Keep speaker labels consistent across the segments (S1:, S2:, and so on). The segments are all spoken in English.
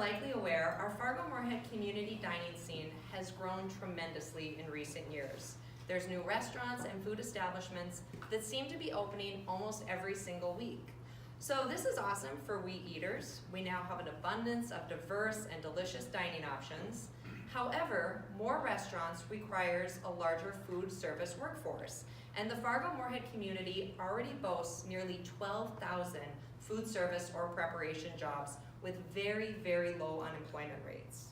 S1: likely aware, our Fargo-Moorhead community dining scene has grown tremendously in recent years. There's new restaurants and food establishments that seem to be opening almost every single week. So this is awesome for we eaters. We now have an abundance of diverse and delicious dining options. However, more restaurants requires a larger food service workforce, and the Fargo-Moorhead community already boasts nearly 12,000 food service or preparation jobs with very, very low unemployment rates.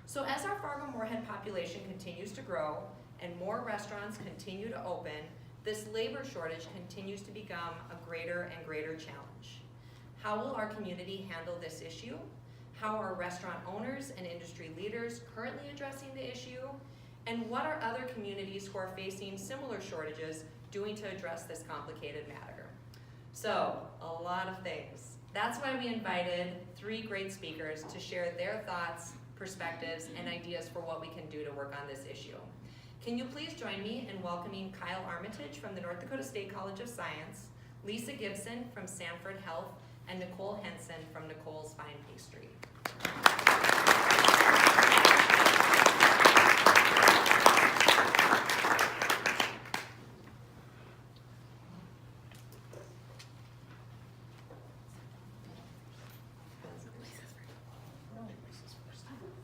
S1: So as our Fargo-Moorhead population continues to grow and more restaurants continue to open, this labor shortage continues to become a greater and greater challenge. How will our community handle this issue? How are restaurant owners and industry leaders currently addressing the issue? And what are other communities who are facing similar shortages doing to address this complicated matter? So, a lot of things. That's why we invited 3 great speakers to share their thoughts, perspectives, and ideas for what we can do to work on this issue. Can you please join me in welcoming Kyle Armitage from the North Dakota State College of Science, Lisa Gibson from Sanford Health, and Nichole Hensen from Nichole's Fine Pastry.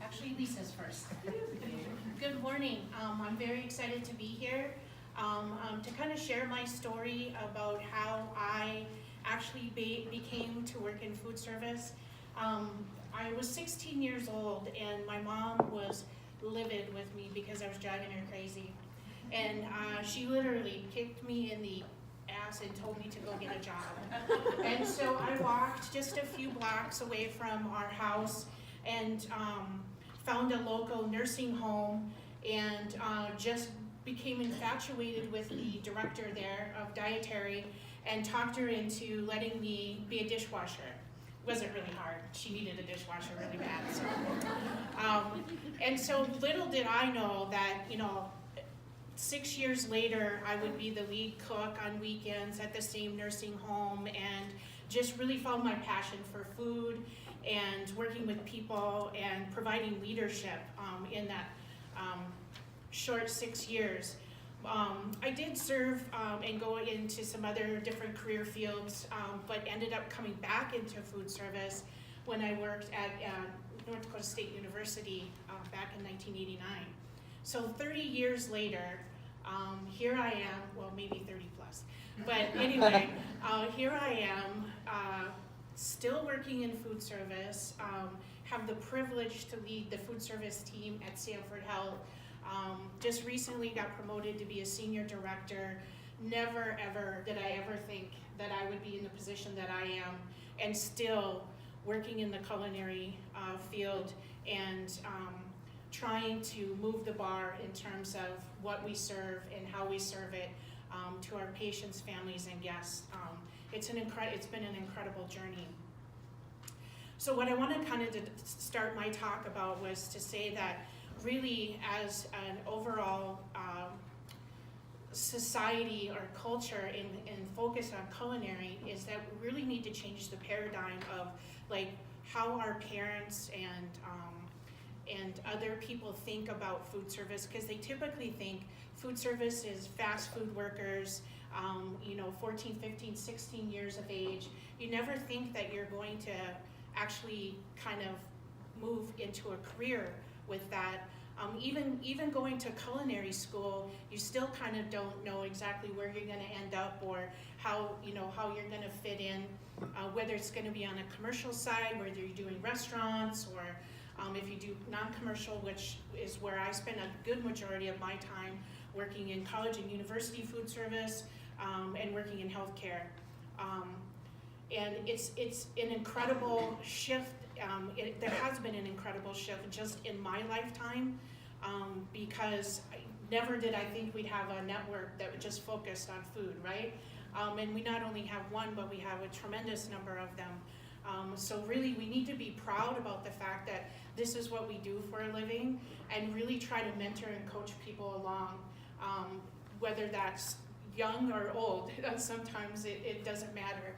S2: Actually, Lisa's first. Good morning. I'm very excited to be here to kind of share my story about how I actually became to work in food service. I was 16 years old and my mom was livid with me because I was driving her crazy. And she literally kicked me in the ass and told me to go get a job. And so I walked just a few blocks away from our house and found a local nursing home and just became infatuated with the director there of dietary and talked her into letting me be a dishwasher. It wasn't really hard. She needed a dishwasher really bad. So. And so little did I know that, 6 years later, I would be the lead cook on weekends at the same nursing home and just really found my passion for food and working with people and providing leadership in that short 6 years. I did serve and go into some other different career fields, but ended up coming back into food service when I worked at North Dakota State University back in 1989. So 30 years later, here I am, well maybe 30 plus, but anyway, here I am, still working in food service, have the privilege to lead the food service team at Sanford Health. Just recently got promoted to be a senior director. Never ever did I ever think that I would be in the position that I am, and still working in the culinary field and trying to move the bar in terms of what we serve and how we serve it to our patients, families, and guests. It's been an incredible journey. So what I wanted kind of to start my talk about was to say that really as an overall society or culture and focus on culinary is that we really need to change the paradigm of like how our parents and other people think about food service, because they typically think food service is fast food workers, 14, 15, 16 years of age. You never think that you're going to actually kind of move into a career with that. Even going to culinary school, you still kind of don't know exactly where you're going to end up or how you're going to fit in, whether it's going to be on a commercial side, whether you're doing restaurants, or if you do non-commercial, which is where I spend a good majority of my time, working in college and university food service, and working in healthcare. And it's an incredible shift. There has been an incredible shift just in my lifetime, because never did I think we'd have a network that just focused on food, right? And we not only have one, but we have a tremendous number of them. So really we need to be proud about the fact that this is what we do for a living, and really try to mentor and coach people along, whether that's young or old. Sometimes it doesn't matter.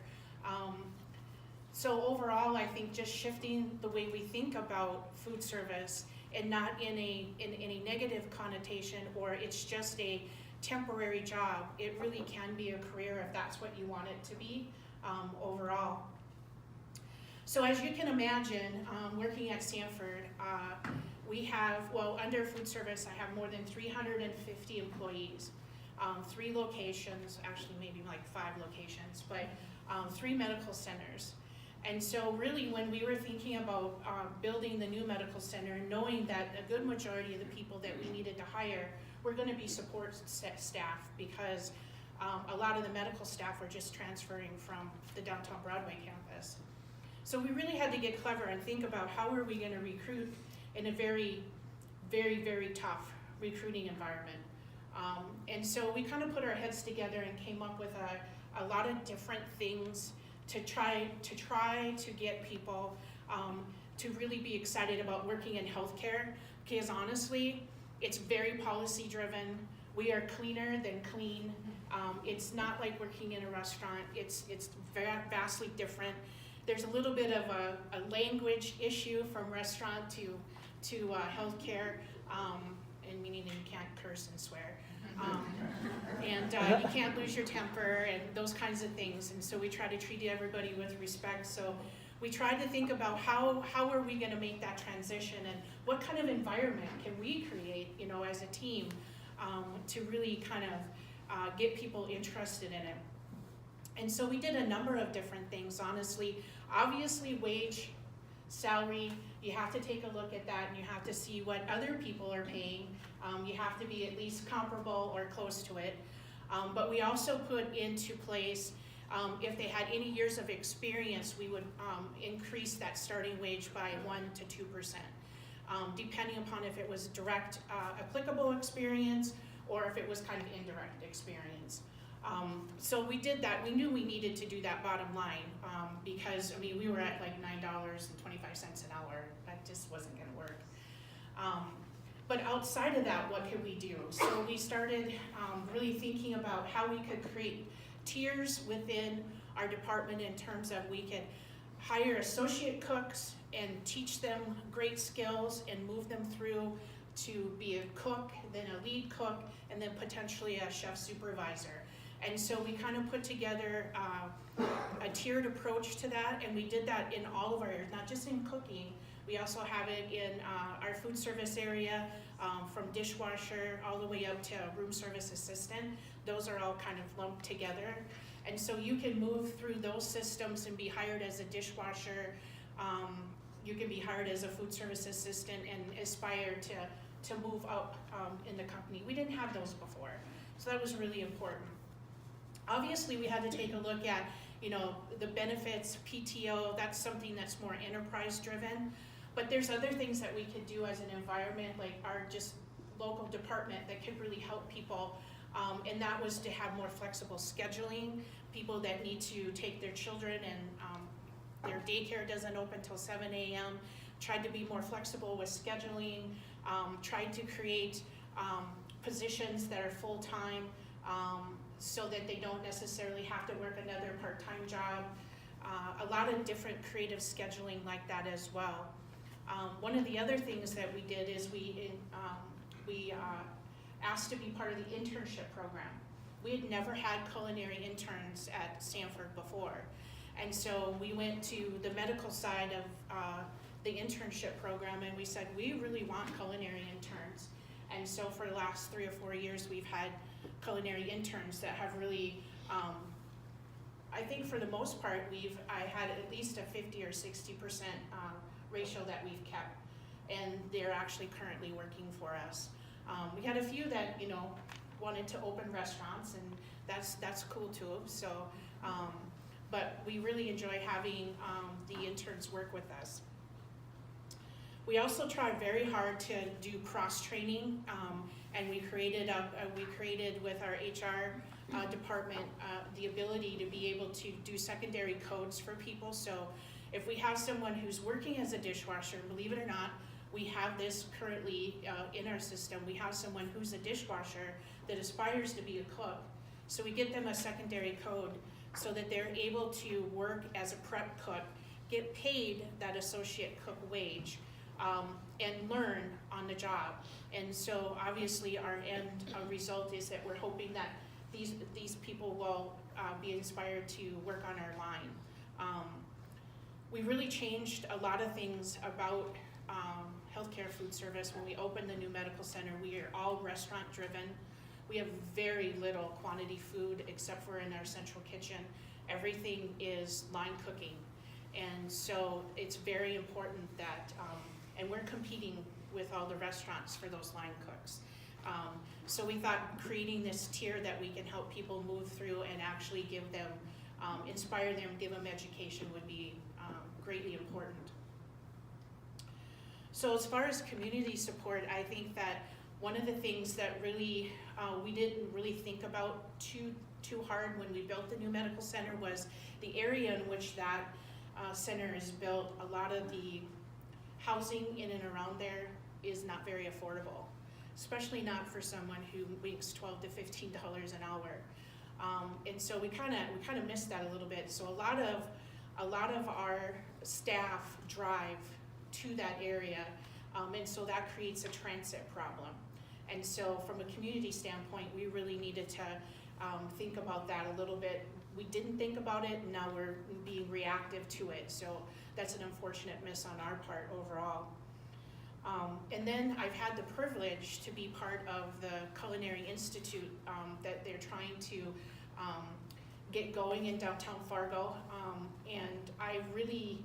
S2: So overall, I think just shifting the way we think about food service and not in a negative connotation, or it's just a temporary job. It really can be a career if that's what you want it to be overall. So as you can imagine, working at Sanford, we have, well, under food service, I have more than 350 employees, 3 locations, actually maybe like 5 locations, but 3 medical centers. And so really when we were thinking about building the new medical center, knowing that a good majority of the people that we needed to hire were gonna be support staff, because a lot of the medical staff were just transferring from the downtown Broadway campus. So we really had to get clever and think about how are we gonna recruit in a very, very, very tough recruiting environment. And so we kind of put our heads together and came up with a lot of different things to try to get people to really be excited about working in healthcare, because honestly, it's very policy driven. We are cleaner than clean. It's not like working in a restaurant. It's very vastly different. There's a little bit of a language issue from restaurant to healthcare, and meaning that you can't curse and swear. And you can't lose your temper and those kinds of things. And so we try to treat everybody with respect. So we tried to think about how are we going to make that transition, and what kind of environment can we create, you know, as a team to really kind of get people interested in it. And so we did a number of different things, honestly. Obviously, wage, salary, you have to take a look at that, and you have to see what other people are paying. You have to be at least comparable or close to it. But we also put into place, if they had any years of experience, we would increase that starting wage by 1 to 2%, depending upon if it was direct applicable experience or if it was kind of indirect experience. So we did that. We knew we needed to do that bottom line because, I mean, we were at like $9.25 an hour. That just wasn't going to work. But outside of that, what could we do? So we started really thinking about how we could create tiers within our department in terms of we could hire associate cooks and teach them great skills and move them through to be a cook, then a lead cook, and then potentially a chef supervisor. And so we kind of put together a tiered approach to that, and we did that in all of our areas, not just in cooking. We also have it in our food service area, from dishwasher all the way up to room service assistant. Those are all kind of lumped together. And so you can move through those systems and be hired as a dishwasher. You can be hired as a food service assistant and aspire to move up in the company. We didn't have those before, so that was really important. Obviously, we had to take a look at, you know, the benefits, PTO. That's something that's more enterprise driven. But there's other things that we could do as an environment, like our just local department, that could really help people. And that was to have more flexible scheduling. People that need to take their children and their daycare doesn't open till 7 a.m. Tried to be more flexible with scheduling. Tried to create positions that are full-time so that they don't necessarily have to work another part-time job. A lot of different creative scheduling like that as well. One of the other things that we did is we asked to be part of the internship program. We had never had culinary interns at Sanford before. And so we went to the medical side of the internship program, and we said, we really want culinary interns. And so for the last 3 or 4 years, we've had culinary interns that have really, I think for the most part, I had at least a 50 or 60% ratio that we've kept, and they're actually currently working for us. We had a few that, you know, wanted to open restaurants, and that's cool too. So, but we really enjoy having the interns work with us. We also tried very hard to do cross-training, and we created with our HR department the ability to be able to do secondary codes for people. So if we have someone who's working as a dishwasher, believe it or not, we have this currently in our system. We have someone who's a dishwasher that aspires to be a cook. So we get them a secondary code so that they're able to work as a prep cook get paid that associate cook wage, and learn on the job. And so obviously our end result is that we're hoping that these people will be inspired to work on our line. We really changed a lot of things about healthcare food service. When we opened the new medical center, we are all restaurant driven. We have very little quantity food except for in our central kitchen. Everything is line cooking. And so it's very important that, and we're competing with all the restaurants for those line cooks. So we thought creating this tier that we can help people move through and actually give them, inspire them, give them education would be greatly important. So as far as community support, I think that one of the things that really we didn't really think about too hard when we built the new medical center was the area in which that center is built. A lot of the housing in and around there is not very affordable, especially not for someone who makes $12 to $15 an hour. And so we kind of missed that a little bit. So a lot of our staff drive to that area, and so that creates a transit problem. And so from a community standpoint, we really needed to think about that a little bit. We didn't think about it, and now we're being reactive to it. So that's an unfortunate miss on our part overall. And then I've had the privilege to be part of the Culinary Institute that they're trying to get going in downtown Fargo. And I really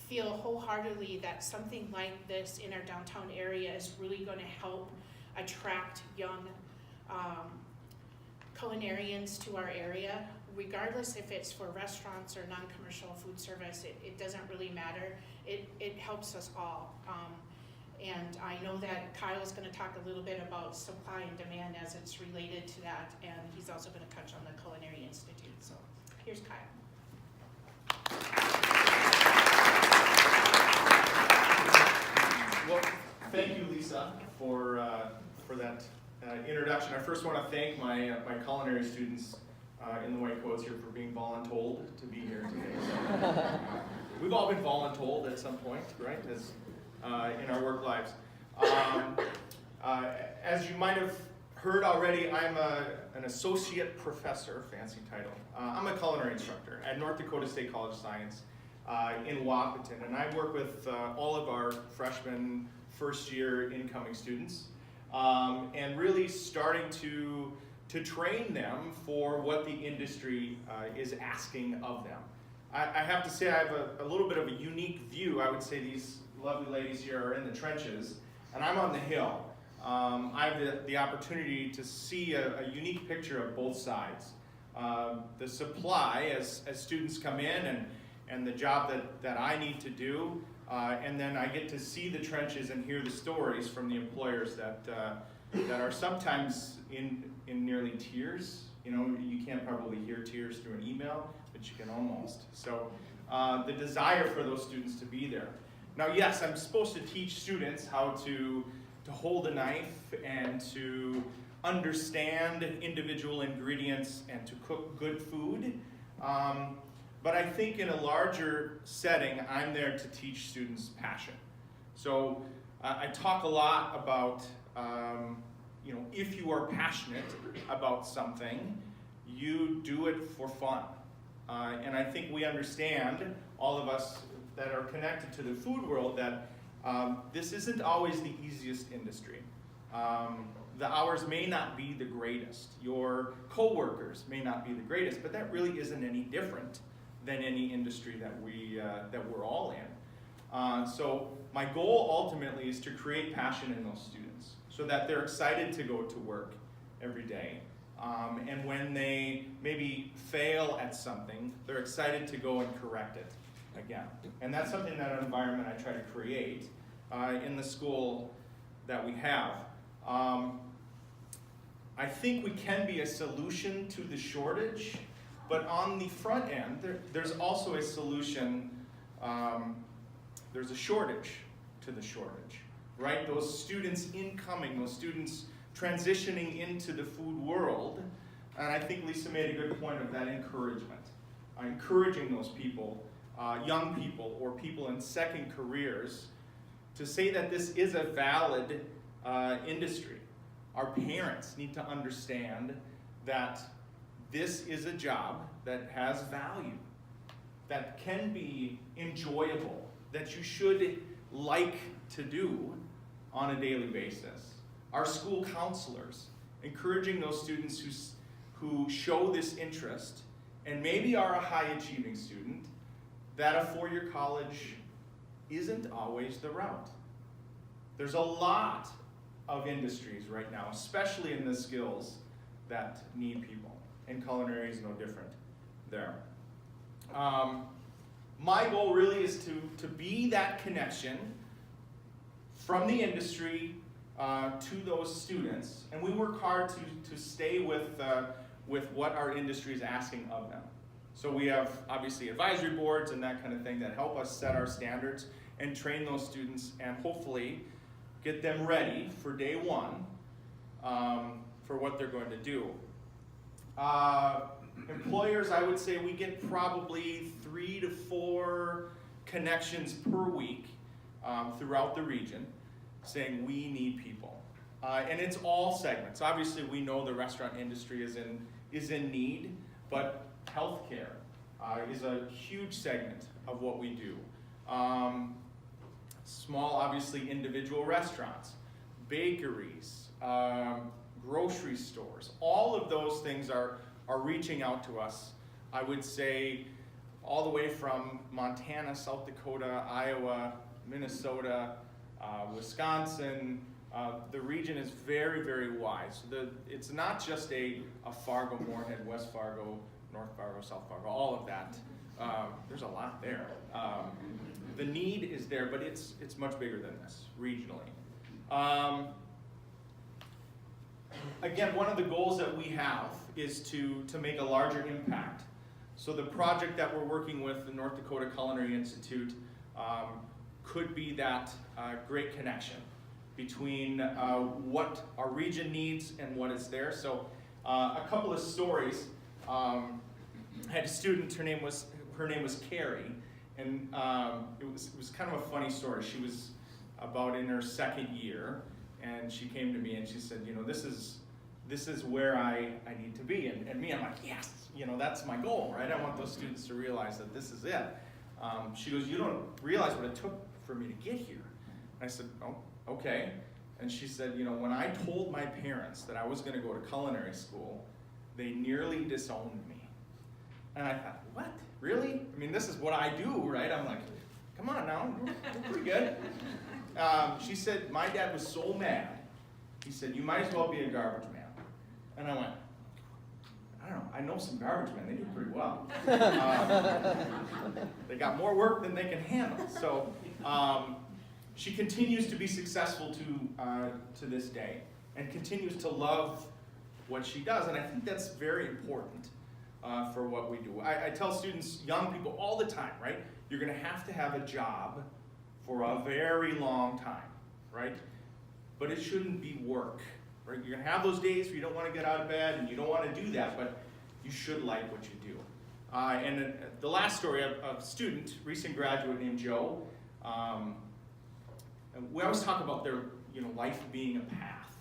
S2: feel wholeheartedly that something like this in our downtown area is really going to help attract young culinarians to our area, regardless if it's for restaurants or non-commercial food service. It doesn't really matter. It helps us all. And I know that Kyle's going to talk a little bit about supply and demand as it's related to that, and he's also going to touch on the Culinary Institute. So here's Kyle.
S3: Well, thank you, Lisa, for that introduction. I first want to thank my culinary students in the white coats here for being voluntold to be here today. So, we've all been voluntold at some point, right? As in our work lives. As you might have heard already, I'm an associate professor, fancy title. I'm a culinary instructor at North Dakota State College of Science in Wahpeton, and I work with all of our freshman, first year incoming students, and really starting to train them for what the industry is asking of them. I have to say I have a little bit of a unique view. I would say these lovely ladies here are in the trenches, and I'm on the hill. I have the opportunity to see a unique picture of both sides. The supply as students come in and the job that I need to do, and then I get to see the trenches and hear the stories from the employers that are sometimes in nearly tears. You know, you can't probably hear tears through an email, but you can almost. So the desire for those students to be there. Now, yes, I'm supposed to teach students how to hold a knife and to understand individual ingredients and to cook good food. But I think in a larger setting, I'm there to teach students passion. So I talk a lot about, if you are passionate about something, you do it for fun. And I think we understand, all of us that are connected to the food world, that this isn't always the easiest industry. The hours may not be the greatest. Your coworkers may not be the greatest, but that really isn't any different than any industry that we're all in. So my goal ultimately is to create passion in those students so that they're excited to go to work every day. And when they maybe fail at something, they're excited to go and correct it again. And that's something, that environment I try to create in the school that we have. I think we can be a solution to the shortage, but on the front end, there's also a solution, there's a shortage to the shortage, right? Those students incoming, those students transitioning into the food world, and I think Lisa made a good point of that encouragement. Encouraging those people young people or people in second careers to say that this is a valid industry. Our parents need to understand that this is a job that has value, that can be enjoyable, that you should like to do on a daily basis. Our school counselors, encouraging those students who show this interest and maybe are a high-achieving student, that a four-year college isn't always the route. There's a lot of industries right now, especially in the skills, that need people, and culinary is no different there. My goal really is to be that connection from the industry to those students, and we work hard to stay with what our industry is asking of them. So we have obviously advisory boards and that kind of thing that help us set our standards and train those students and hopefully get them ready for day one for what they're going to do. Employers, I would say we get probably 3 to 4 connections per week throughout the region saying we need people. And it's all segments. Obviously we know the restaurant industry is in need, but healthcare is a huge segment of what we do. Small, obviously, individual restaurants, bakeries, grocery stores, all of those things are reaching out to us. I would say all the way from Montana, South Dakota, Iowa, Minnesota, Wisconsin. The region is very, very wide. So it's not just a Fargo-Moorhead, West Fargo, North Fargo, South Fargo, all of that. There's a lot there. The need is there, but it's much bigger than this, regionally. Again, one of the goals that we have is to make a larger impact. So the project that we're working with, the North Dakota Culinary Institute, could be that great connection between what our region needs and what is there. So a couple of stories. I had a student, her name was Carrie, and it was kind of a funny story. She was about in her second year, and she came to me and she said, you know, this is where I need to be. And me, I'm like, yes, you know, that's my goal, right? I want those students to realize that this is it. She goes, you don't realize what it took for me to get here. I said, oh, okay. And she said, you know, when I told my parents that I was going to go to culinary school, they nearly disowned me. And I thought, what? Really? I mean, this is what I do, right? I'm like, come on now, we're pretty good. She said, my dad was so mad. He said, you might as well be a garbage man. And I went, I don't know, I know some garbage men, they do pretty well. They got more work than they can handle. So she continues to be successful to this day and continues to love what she does. And I think that's very important for what we do. I tell students, young people all the time, right? You're gonna have a job for a very long time, right? But it shouldn't be work, right? You're gonna have those days where you don't wanna get out of bed and you don't wanna do that, but you should like what you do. And the last story of a student, recent graduate named Joe, we always talk about their life being a path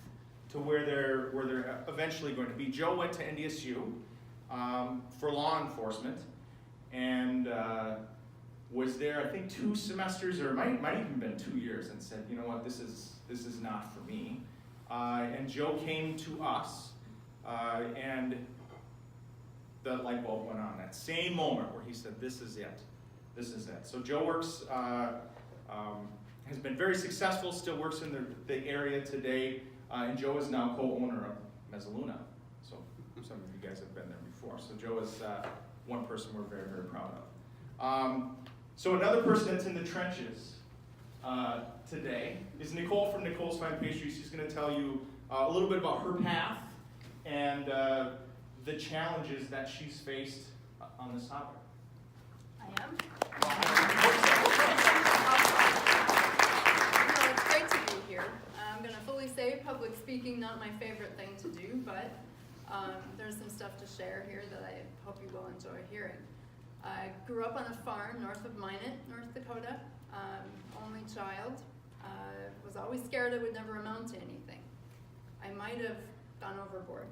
S3: to where they're eventually going to be. Joe went to NDSU for law enforcement and was there, I think, 2 semesters, or it might even have been 2 years, and said, you know what, this is not for me. And Joe came to us, and the light bulb went on. That same moment where he said, this is it. This is it. So Joe works, has been very successful, still works in the area today, and Joe is now co-owner of Mezzaluna. So some of you guys have been there before. So Joe is one person we're very, very proud of. So another person that's in the trenches today is Nichole from Nichole's Fine Pastry. She's going to tell you a little bit about her path and the challenges that she's faced on this topic.
S4: I am. Well, it's great to be here. I'm going to fully say public speaking, not my favorite thing to do, but there's some stuff to share here that I hope you will enjoy hearing. I grew up on a farm north of Minot, North Dakota. Only child. Was always scared I would never amount to anything. I might have gone overboard.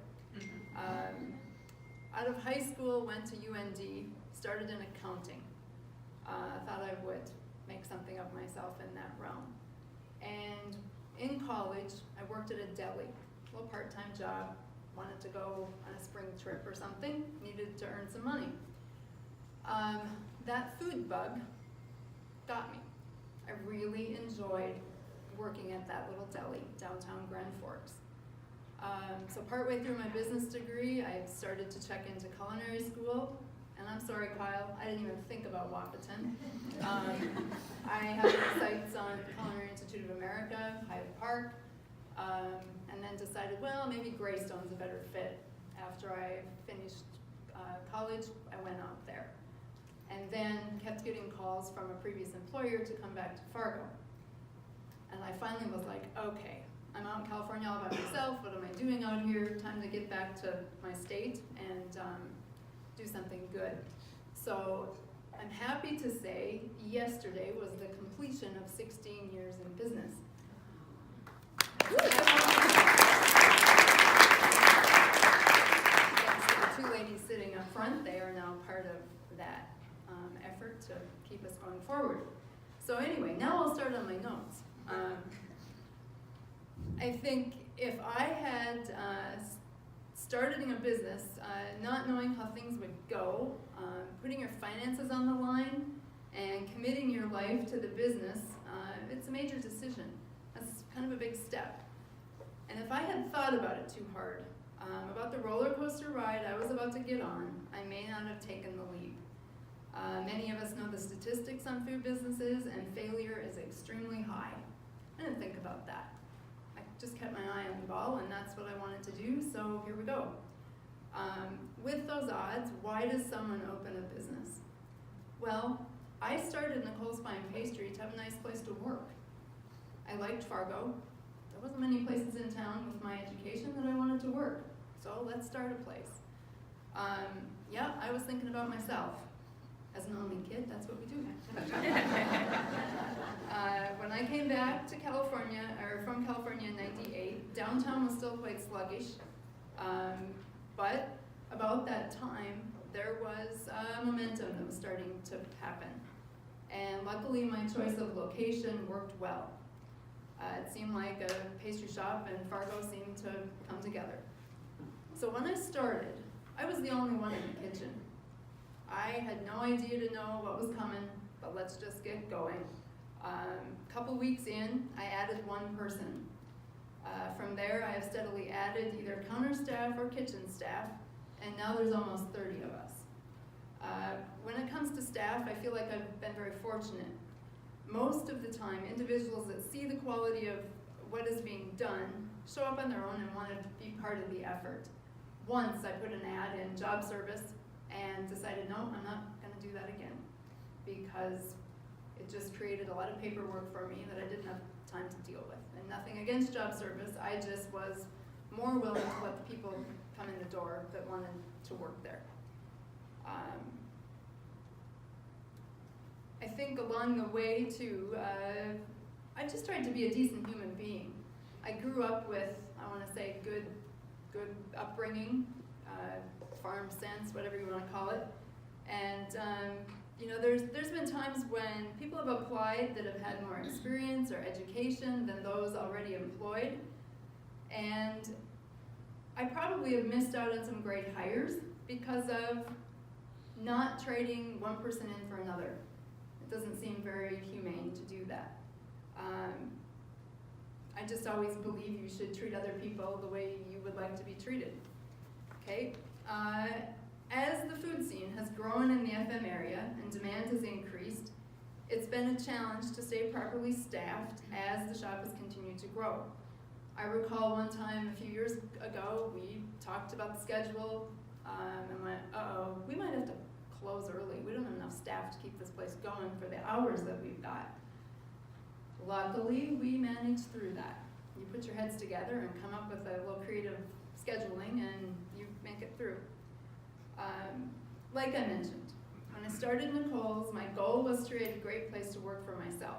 S4: Out of high school, went to UND, started in accounting. Thought I would make something of myself in that realm. And in college, I worked at a deli, a little part-time job, wanted to go on a spring trip or something, needed to earn some money. That food bug got me. I really enjoyed working at that little deli downtown Grand Forks. So partway through my business degree, I started to check into culinary school. And I'm sorry, Kyle, I didn't even think about Wapaton. I have sites on Culinary Institute of America, Hyde Park, and then decided, well, maybe Greystone's a better fit. After I finished college, I went out there. And then kept getting calls from a previous employer to come back to Fargo. And I finally was like, okay, I'm out in California all by myself. What am I doing out here? Time to get back to my state and do something good. So I'm happy to say yesterday was the completion of 16 years in business. Thanks to the two ladies sitting up front, they are now part of that effort to keep us going forward. So anyway, now I'll start on my notes. I think if I had started in a business, not knowing how things would go, putting your finances on the line, and committing your life to the business, it's a major decision. That's kind of a big step. And if I had thought about it too hard, about the roller coaster ride I was about to get on, I may not have taken the leap. Many of us know the statistics on food businesses, and failure is extremely high. I didn't think about that. I just kept my eye on the ball, and that's what I wanted to do, so here we go. With those odds, why does someone open a business? Well, I started Nichole's Fine Pastry to have a nice place to work. I liked Fargo. There wasn't many places in town with my education that I wanted to work, so let's start a place. Yeah, I was thinking about myself. As an only kid, that's what we do. When I came back to California, or from California in '98, downtown was still quite sluggish. But about that time, there was momentum that was starting to happen. And luckily, my choice of location worked well. It seemed like a pastry shop and Fargo seemed to come together. So when I started, I was the only one in the kitchen. I had no idea to know what was coming, but let's just get going. Couple weeks in, I added one person. From there, I have steadily added either counter staff or kitchen staff, and now there's almost 30 of us. When it comes to staff, I feel like I've been very fortunate. Most of the time, individuals that see the quality of what is being done show up on their own and want to be part of the effort. Once I put an ad in job service and decided, no, I'm not going to do that again, because it just created a lot of paperwork for me that I didn't have time to deal with. And nothing against job service, I just was more willing to let the people come in the door that wanted to work there. I think along the way too, I just tried to be a decent human being. I grew up with, I want to say, good upbringing, farm sense, whatever you want to call it. And you know, there's been times when people have applied that have had more experience or education than those already employed. And I probably have missed out on some great hires because of not trading one person in for another. It doesn't seem very humane to do that. I just always believe you should treat other people the way you would like to be treated. Okay? As the food scene has grown in the FM area and demand has increased, it's been a challenge to stay properly staffed as the shop has continued to grow. I recall one time a few years ago, we talked about the schedule and went, uh-oh, we might have to close early. We don't have enough staff to keep this place going for the hours that we've got. Luckily, we managed through that. You put your heads together and come up with a little creative scheduling and you make it through. Like I mentioned, When I started Nichole's, my goal was to create a great place to work for myself.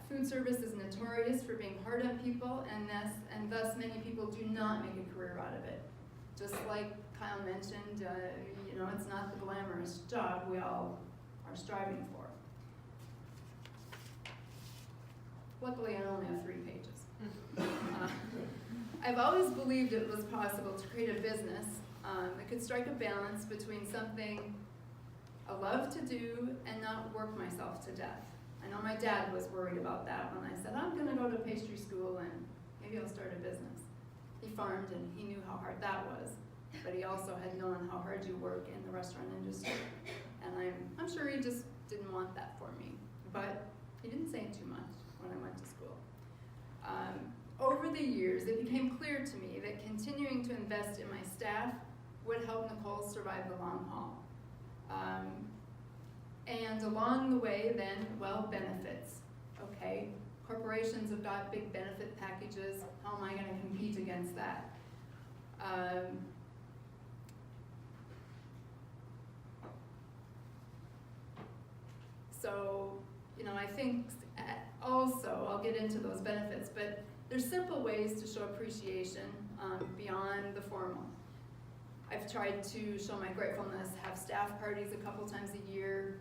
S4: Food service is notorious for being hard on people, and thus many people do not make a career out of it. Just like Kyle mentioned, it's not the glamorous job we all are striving for. Luckily, I only have 3 pages. I've always believed it was possible to create a business that could strike a balance between something I love to do and not work myself to death. I know my dad was worried about that when I said, I'm gonna go to pastry school and maybe I'll start a business. He farmed and he knew how hard that was, but he also had known how hard you work in the restaurant industry. And I'm sure he just didn't want that for me, but he didn't say too much when I went to school. Over the years, it became clear to me that continuing to invest in my staff would help Nichole survive the long haul. And along the way then, well, benefits, okay? Corporations have got big benefit packages. How am I gonna compete against that? So, I think also, I'll get into those benefits, but there's simple ways to show appreciation beyond the formal. I've tried to show my gratefulness, have staff parties a couple times a year,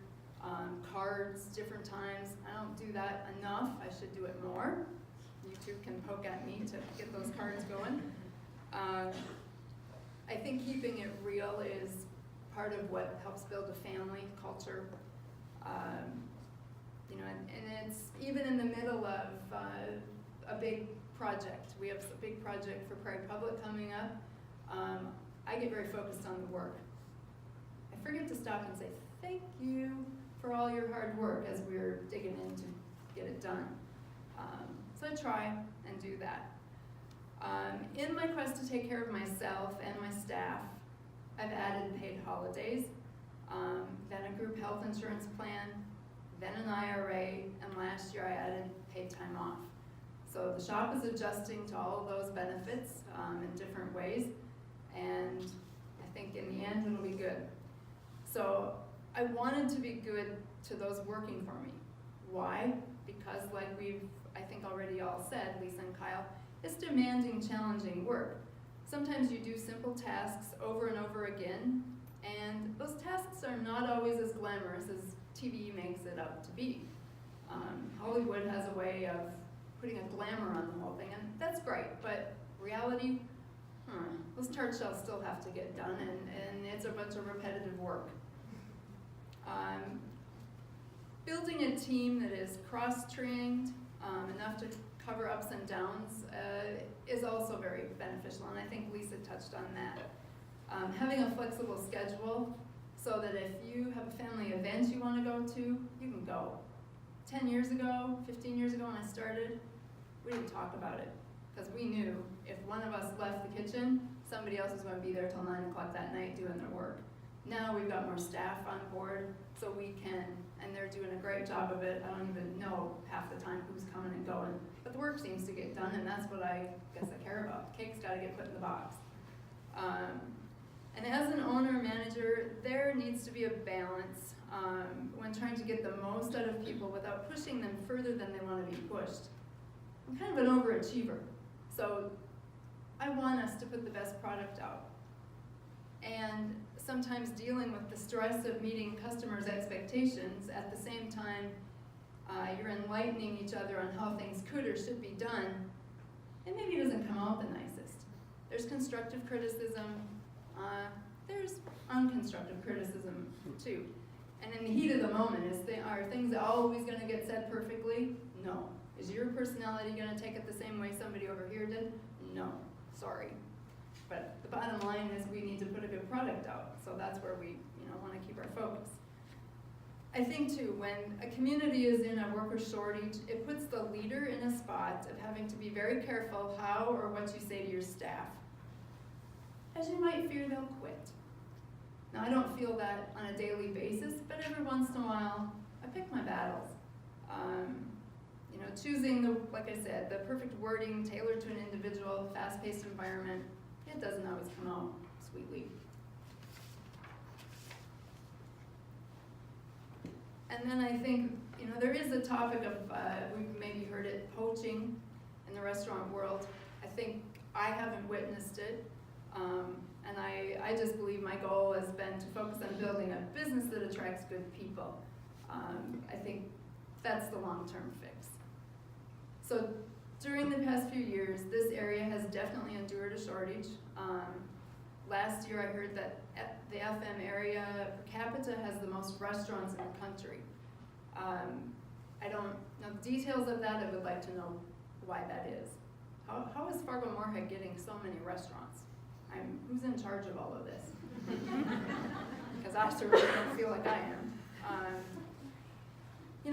S4: cards different times. I don't do that enough. I should do it more. You two can poke at me to get those cards going. I think keeping it real is part of what helps build a family culture. And it's even in the middle of a big project. We have a big project for Prairie Public coming up. I get very focused on the work. I forget to stop and say thank you for all your hard work as we're digging in to get it done. So I try and do that. In my quest to take care of myself and my staff, I've added paid holidays, then a group health insurance plan, then an IRA, and last year I added paid time off. So the shop is adjusting to all of those benefits in different ways, and I think in the end it'll be good. So I wanted to be good to those working for me. Why? Because like we've, I think already all said, Lisa and Kyle, it's demanding, challenging work. Sometimes you do simple tasks over and over again, and those tasks are not always as glamorous as TV makes it out to be. Hollywood has a way of putting a glamour on the whole thing, and that's great, but reality, those tart shells still have to get done, and it's a bunch of repetitive work. Building a team that is cross-trained, enough to cover ups and downs, is also very beneficial, and I think Lisa touched on that. Having a flexible schedule so that if you have a family event you want to go to, you can go. 10 years ago, 15 years ago when I started, we didn't talk about it because we knew if one of us left the kitchen, somebody else was going to be there till 9 o'clock that night doing their work. Now we've got more staff on board, so we can, and they're doing a great job of it. I don't even know half the time who's coming and going, but the work seems to get done, and that's what I guess I care about. The cake's got to get put in the box. And as an owner-manager, there needs to be a balance when trying to get the most out of people without pushing them further than they want to be pushed. I'm kind of an overachiever, so I want us to put the best product out. And sometimes dealing with the stress of meeting customers' expectations at the same time you're enlightening each other on how things could or should be done, it maybe doesn't come out the nicest. There's constructive criticism, there's unconstructive criticism too. And in the heat of the moment, are things always going to get said perfectly? No. Is your personality going to take it the same way somebody over here did? No. Sorry. But the bottom line is we need to put a good product out. So that's where we want to keep our focus. I think too, when a community is in a worker shortage, it puts the leader in a spot of having to be very careful how or what you say to your staff, as you might fear they'll quit. Now I don't feel that on a daily basis, but every once in a while, I pick my battles. Choosing like I said, the perfect wording tailored to an individual, fast-paced environment, it doesn't always come out sweetly. And then I think, there is a topic of, we've maybe heard it, poaching in the restaurant world. I think I haven't witnessed it. And I just believe my goal has been to focus on building a business that attracts good people. I think that's the long-term fix. So during the past few years, this area has definitely endured a shortage. Last year I heard that the FM area per capita has the most restaurants in the country. I don't know the details of that. I would like to know why that is. How is Fargo-Moorhead getting so many restaurants? Who's in charge of all of this? Because I certainly don't feel like I am.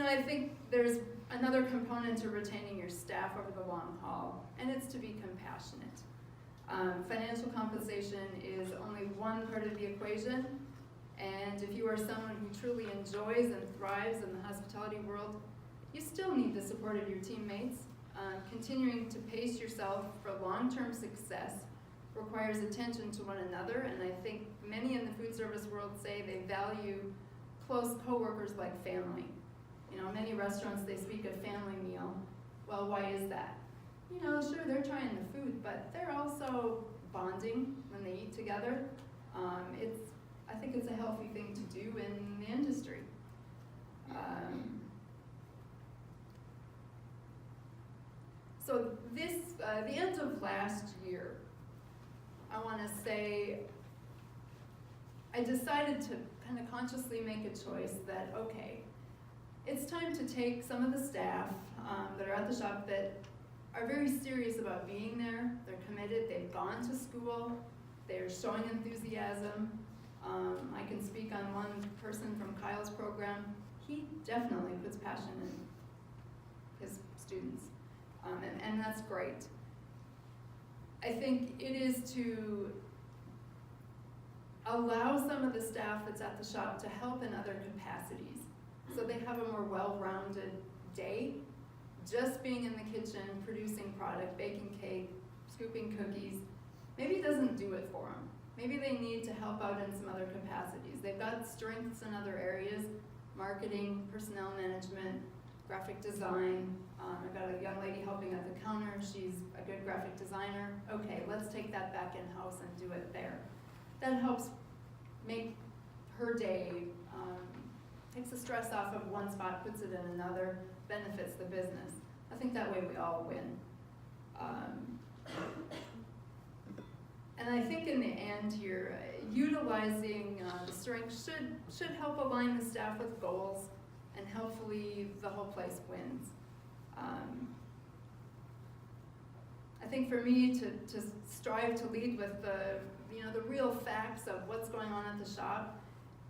S4: I think there's another component to retaining your staff over the long haul, and it's to be compassionate. Financial compensation is only one part of the equation, and if you are someone who truly enjoys and thrives in the hospitality world, you still need the support of your teammates. Continuing to pace yourself for long-term success requires attention to one another, and I think many in the food service world say they value close coworkers like family. Many restaurants, they speak of family meal. Well, why is that? Sure, they're trying the food, but they're also bonding when they eat together. I think it's a healthy thing to do in the industry. So the end of last year, I want to say, I decided to kind of consciously make a choice that, okay, it's time to take some of the staff that are at the shop that are very serious about being there. They're committed, they've gone to school, they're showing enthusiasm. I can speak on one person from Kyle's program. He definitely puts passion in his students, and that's great. I think it is to allow some of the staff that's at the shop to help in other capacities, so they have a more well-rounded day. Just being in the kitchen, producing product, baking cake, scooping cookies, maybe doesn't do it for them. Maybe they need to help out in some other capacities. They've got strengths in other areas: marketing, personnel management, graphic design. I've got a young lady helping at the counter. She's a good graphic designer. Okay, let's take that back in-house and do it there. That helps make her day, takes the stress off of one spot, puts it in another, benefits the business. I think that way we all win. And I think in the end here, utilizing the strength should help align the staff with goals, and hopefully the whole place wins. I think for me to strive to lead with the real facts of what's going on at the shop,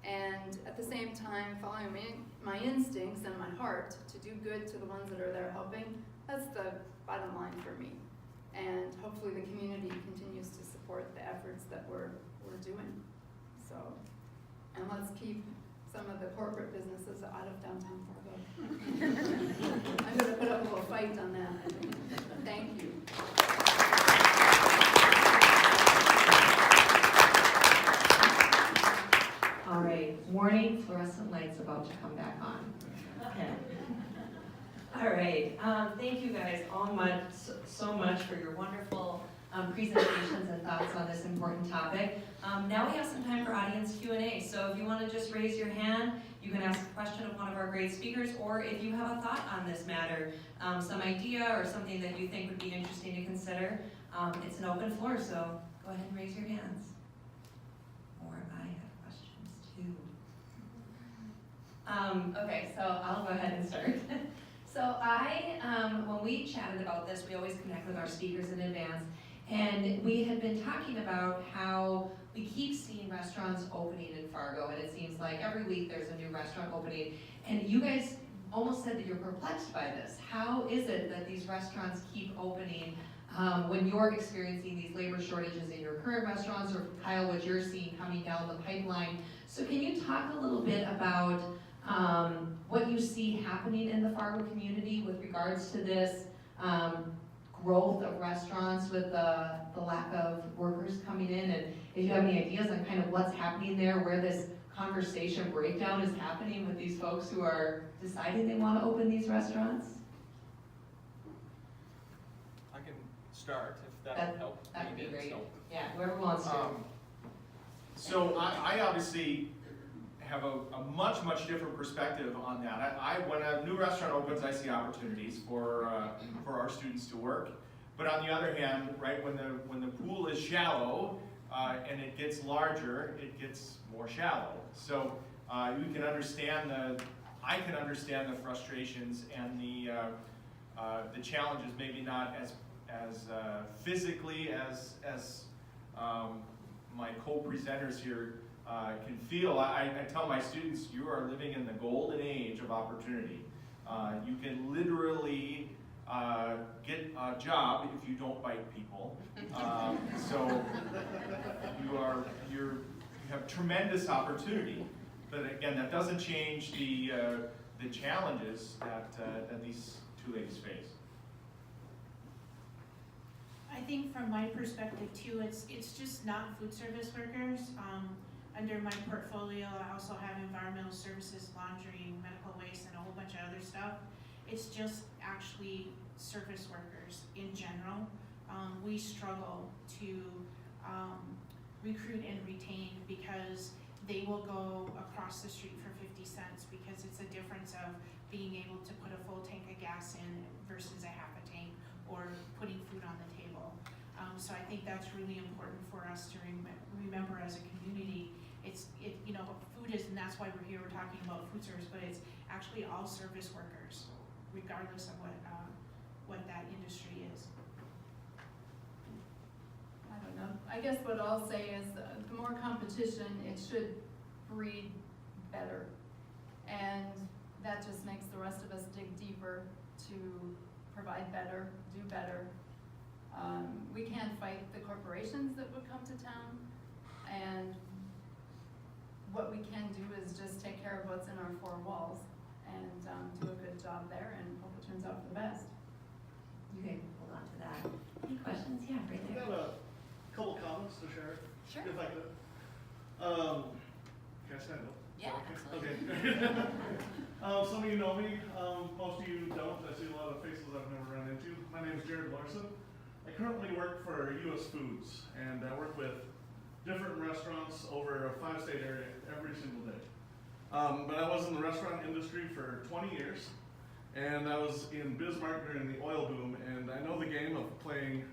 S4: and at the same time following my instincts and my heart to do good to the ones that are there helping, that's the bottom line for me. And hopefully the community continues to support the efforts that we're doing. So, and let's keep some of the corporate businesses out of downtown Fargo. I'm going to put up a little fight on that, I think. Thank you.
S5: All right, warning, fluorescent lights about to come back on. Okay. All right, thank you guys so much for your wonderful presentations and thoughts on this important topic. Now we have some time for audience Q&A, so if you want to just raise your hand, you can ask a question of one of our great speakers, or if you have a thought on this matter, some idea or something that you think would be interesting to consider, it's an open floor, so go ahead and raise your hands. Or I have questions too. Okay, so I'll go ahead and start. So when we chatted about this, we always connect with our speakers in advance, and we had been talking about how we keep seeing restaurants opening in Fargo, and it seems like every week there's a new restaurant opening, and you guys almost said that you're perplexed by this. How is it that these restaurants keep opening when you're experiencing these labor shortages in your current restaurants, or Kyle, what you're seeing coming down the pipeline? So can you talk a little bit about what you see happening in the Fargo community with regards to this growth of restaurants with the lack of workers coming in, and if you have any ideas on kind of what's happening there, where this conversation breakdown is happening with these folks who are deciding they want to open these restaurants?
S6: I can start if that
S5: That-
S6: would help.
S5: That would be
S6: lead it,
S5: great.
S6: so.
S5: Yeah, whoever wants to.
S3: So I obviously have a much, much different perspective on that. When a new restaurant opens, I see opportunities for our students to work. But on the other hand, right, when the pool is shallow and it gets larger, it gets more shallow. So you can understand I can understand the frustrations and the challenges, maybe not as physically as my co-presenters here can feel. I tell my students, you are living in the golden age of opportunity. You can literally get a job if you don't bite people. So you have tremendous opportunity. But again, that doesn't change the challenges that these two ladies face.
S2: I think from my perspective too, it's just not food service workers. Under my portfolio, I also have environmental services, laundry, medical waste, and a whole bunch of other stuff. It's just actually service workers in general. We struggle to recruit and retain because they will go across the street for 50 cents because it's a difference of being able to put a full tank of gas in versus a half a tank, or putting food on the table. So I think that's really important for us to remember as a community. Food is, and that's why we're here, we're talking about food service, but it's actually all service workers, regardless of what that industry is.
S4: I don't know. I guess what I'll say is the more competition, it should breed better. And that just makes the rest of us dig deeper to provide better, do better. We can't fight the corporations that would come to town, and what we can do is just take care of what's in our four walls and do a good job there and hope it turns out for the best.
S5: You can hold on to that. Any questions? Yeah, right
S7: I
S5: there.
S7: got a couple comments to share,
S5: Sure.
S7: if I could. Can I stand up?
S5: Yeah,
S7: Okay. Some of you know me, most of you don't. I see a lot of faces I've never run into. My name is Jared Larson. I currently work for US Foods, and I work with different restaurants over a 5-state area every single day. But I was in the restaurant industry for 20 years, and I was in Bismarck during the oil boom, and I know the game of playing,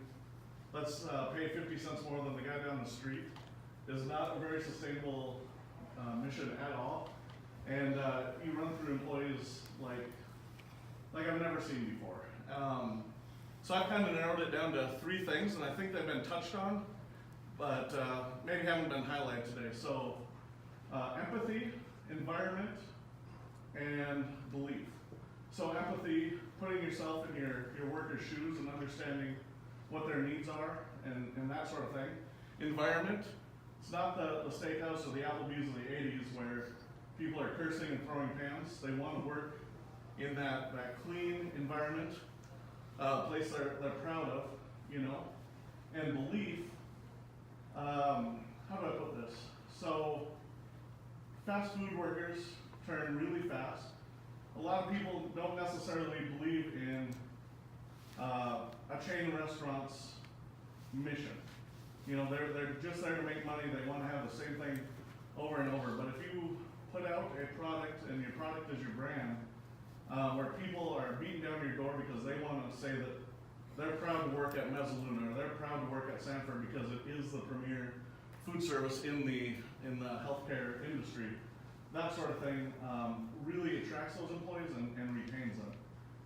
S7: let's pay 50 cents more than the guy down the street, is not a very sustainable mission at all. And you run through employees like I've never seen before. So I've kind of narrowed it down to 3 things, and I think they've been touched on, but maybe haven't been highlighted today. So empathy, environment, and belief. So empathy, putting yourself in your workers' shoes and understanding what their needs are and that sort of thing. Environment, it's not the steakhouse or the Applebee's of the 80s where people are cursing and throwing pans. They want to work in that clean environment, place they're proud of, And belief, how do I put this? So, fast food workers turn really fast. A lot of people don't necessarily believe in a chain restaurant's mission. They're just there to make money. They want to have the same thing over and over. But if you put out a product and your product is your brand, where people are beating down your door because they want to say that they're proud to work at Mezzaluna or they're proud to work at Sanford because it is the premier food service in the healthcare industry, that sort of thing really attracts those employees and retains them.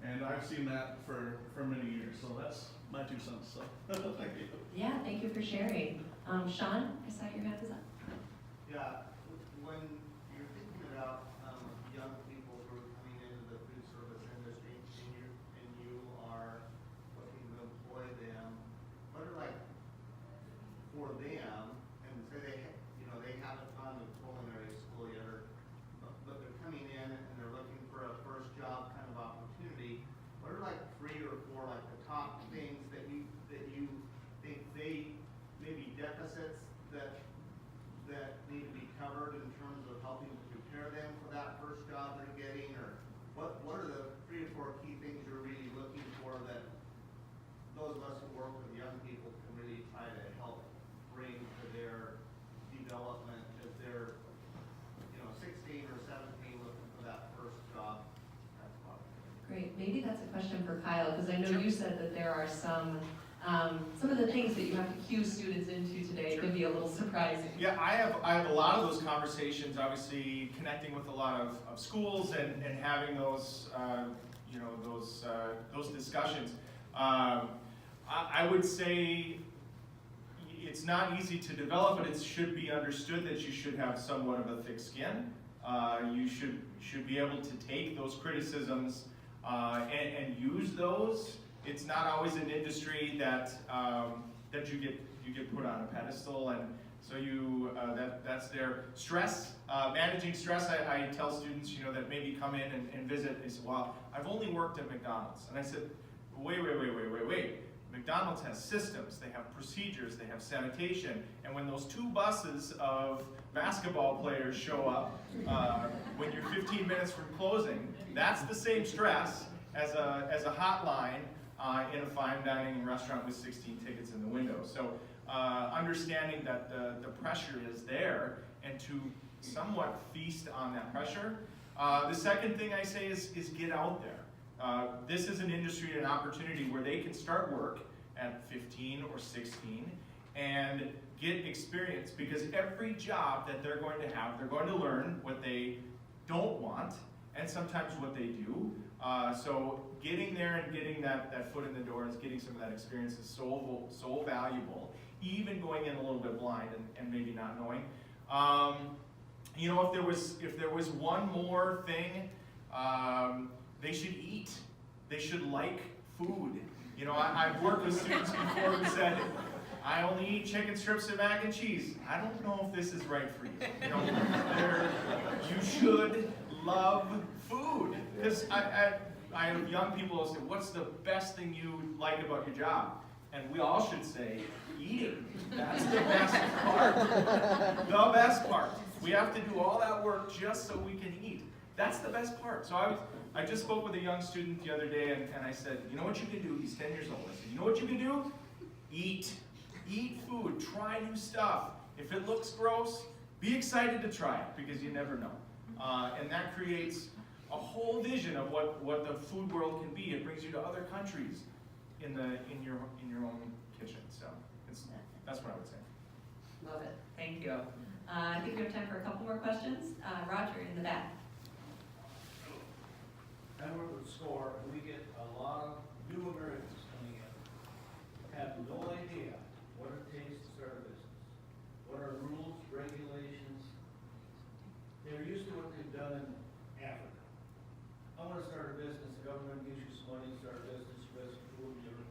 S7: And I've seen that for many years. So that's my 2 cents. So thank you.
S5: Yeah, thank you for sharing. Sean, I saw your hand was up.
S8: Yeah, when you're thinking about young people who are coming into the food service industry and you are looking to employ them, what are like for them, and say they haven't gone to culinary school yet, but they're coming in and they're looking for a first job kind of opportunity, what are like 3 or 4 like the top things that you think they maybe deficits that need to be covered in terms of helping
S5: question for Kyle, because I know you said that there are some of the things that you have to cue students into today
S3: Sure.
S5: can be a little surprising.
S3: Yeah, I have a lot of those conversations, obviously connecting with a lot of schools and having those, those discussions. I would say it's not easy to develop, but it should be understood that you should have somewhat of a thick skin. You should be able to take those criticisms and use those. It's not always an industry that that you get put on a pedestal, and so that's their stress. Managing stress, I tell students, that maybe come in and visit. They say, "Well, I've only worked at McDonald's," and I said, "Wait. McDonald's has systems, they have procedures, they have sanitation, and when those 2 buses of basketball players show up when you're 15 minutes from closing, that's the same stress as a hotline in a fine dining restaurant with 16 tickets in the window." So understanding that the pressure is there and to somewhat feast on that pressure. The second thing I say is get out there. This is an industry and an opportunity where they can start work at 15 or 16 and get experience, because every job that they're going to have, they're going to learn what they don't want and sometimes what they do. So getting there and getting that foot in the door and getting some of that experience is so valuable, even going in a little bit blind and maybe not knowing. If there was one more thing, they should eat. They should like food. I've worked with students before who said, "I only eat chicken strips and mac and cheese." I don't know if this is right for you. You should love food. Because I have young people who say, "What's the best thing you like about your job?" And we all should say, eating. That's the best part. The best part. We have to do all that work just so we can eat. That's the best part. So I just spoke with a young student the other day, and I said, "You know what you can do?" He's 10 years old. I said, "You know what you can do? Eat. Eat food. Try new stuff. If it looks gross, be excited to try it, because you never know." And that creates a whole vision of what the food world can be. It brings you to other countries in your own kitchen. So that's what I would say.
S5: Love it. Thank you. I think we have time for a couple more questions. Roger in the back.
S9: I work with SCORE, and we get a lot of new Americans coming in, have no idea what it takes to start a business. What are rules, regulations? They're used to what they've done in Africa. I want to start a business, the government gives you some money to start a business, you guys can do it,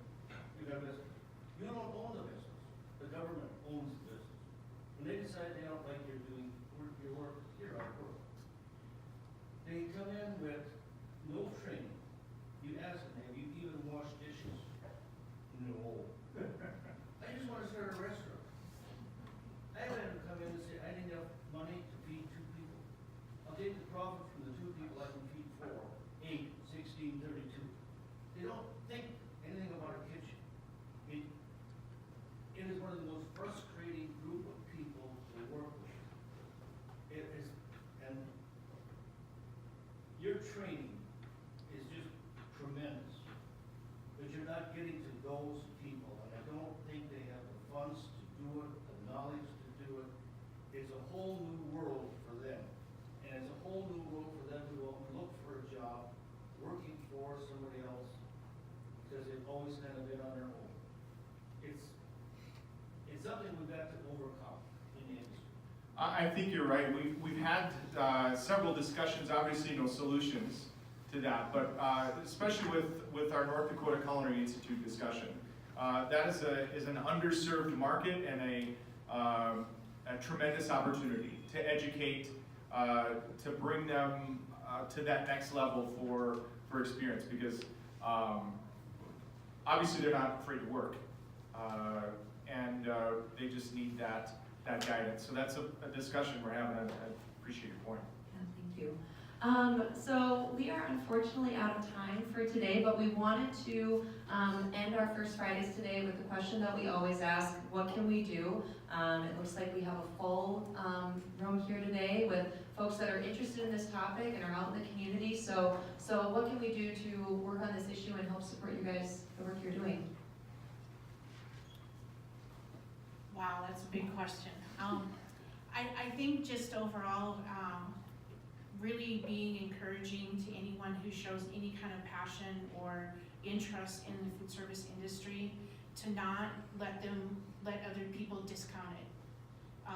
S9: you got a business. You don't own the business, the government owns the business. When they decide they don't like your work, you're out of work. They come in with no training. You ask them, "Have you even washed dishes?" No. "I just want to start a restaurant." I had them come in and say, "I need enough money to feed 2 people. I'll take the profit from the 2 people, I can feed 4, 8, 16, 32. They don't think anything about a kitchen. It is one of the most frustrating group of people to work with. It is, and your training is just tremendous, but you're not getting to those people, and I don't think they have the funds to do it, the knowledge to do it. It's a whole new world for them, and it's a whole new world for them to go and look for a job, working for somebody else, because they've always kind of been on their own. It's something we've got to overcome in the industry.
S3: I think you're right. We've had several discussions, obviously no solutions to that, but especially with our North Dakota Culinary Institute discussion. That is an underserved market and a tremendous opportunity to educate, to bring them to that next level for experience, because obviously they're not afraid to work, and they just need that guidance. So that's a discussion we're having. I appreciate your point.
S5: Yeah, thank you. So we are unfortunately out of time for today, but we wanted to end our First Fridays today with the question that we always ask, what can we do? It looks like we have a full room here today with folks that are interested in this topic and are out in the community. So what can we do to work on this issue and help support you guys, the work you're doing?
S2: Wow, that's a big question. I think just overall, really being encouraging to anyone who shows any kind of passion or interest in the food service industry to not let other people discount it.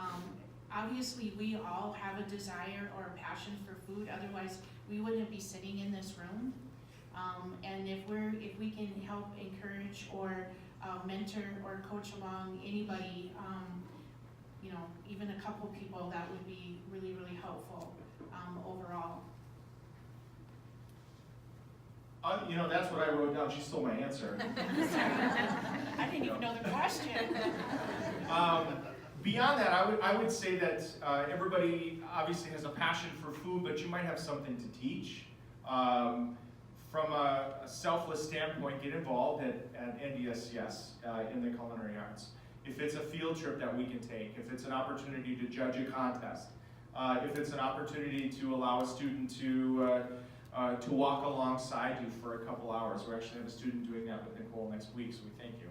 S2: Obviously, we all have a desire or a passion for food, otherwise we wouldn't be sitting in this room. And if we can help encourage or mentor or coach along anybody, even a couple people, that would be really, really helpful overall.
S3: That's what I wrote down. She stole my answer.
S2: I didn't even know the question.
S3: Beyond that, I would say that everybody obviously has a passion for food, but you might have something to teach. From a selfless standpoint, get involved at NDSCS in the culinary arts. If it's a field trip that we can take, if it's an opportunity to judge a contest, if it's an opportunity to allow a student to walk alongside you for a couple hours. We actually have a student doing that with Nichole next week, so we thank you.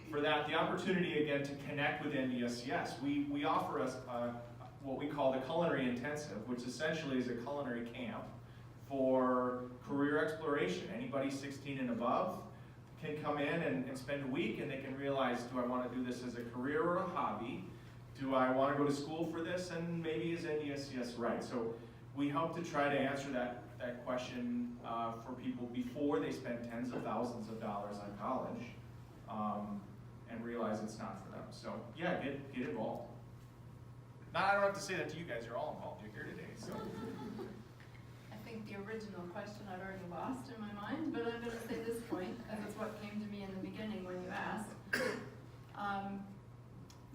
S3: For that, the opportunity again to connect with NDSCS. We offer us what we call the Culinary Intensive, which essentially is a culinary camp for career exploration. Anybody 16 and above can come in and spend a week, and they can realize, do I want to do this as a career or a hobby? Do I want to go to school for this? And maybe is NDSCS right? So we hope to try to answer that question for people before they spend tens of thousands of dollars on college and realize it's not for them. So yeah, get involved. I don't have to say that to you guys. You're all involved. You're here today. So.
S4: I think the original question I've already lost in my mind, but I'm going to say this point, because it's what came to me in the beginning when you asked.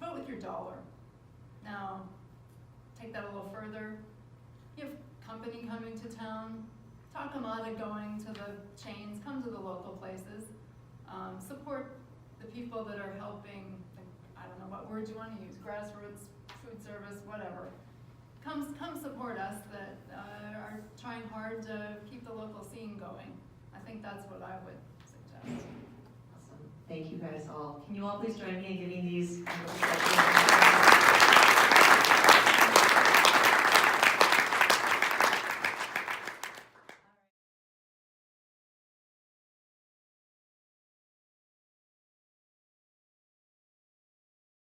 S4: Vote with your dollar. Now, take that a little further. You have company coming to town. Talk them out of going to the chains. Come to the local places. Support the people that are helping, I don't know what words you want to use, grassroots, food service, whatever. Come support us that are trying hard to keep the local scene going. I think that's what I would suggest.
S5: Awesome. Thank you guys all. Can you all please join me in giving these